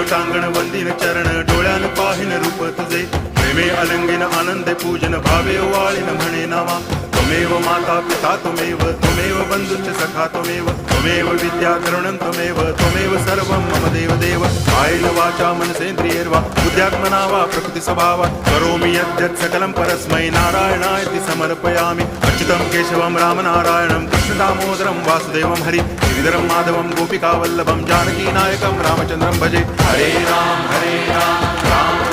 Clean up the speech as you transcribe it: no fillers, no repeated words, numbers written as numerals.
टांगण वंदिन चरण डोळ्यान पाहिन रूप तुझे प्रेमे अलंगिन आनंदे पूजन भावे वाळीन म्हणे नावा त्वमेव माता पिता त्वमेव बंधुश्च सखा त्वमेव विद्या करुणं त्वमेव सर्वं मम देव कायेन वाचा मनसेन्द्रियैर्वा बुद्ध्यात्मना वा प्रकृति स्वभावात् करोमि यद्यत् सकलं परस्मै नारायणायति समर्पयामि अच्युतं केशवं रामनारायणं कृष्णदामोदरं वासुदेवं हरि गिरिधरं माधवं गोपिकावल्लभं जानकीनायकं रामचन्द्रं भजे हरे राम राम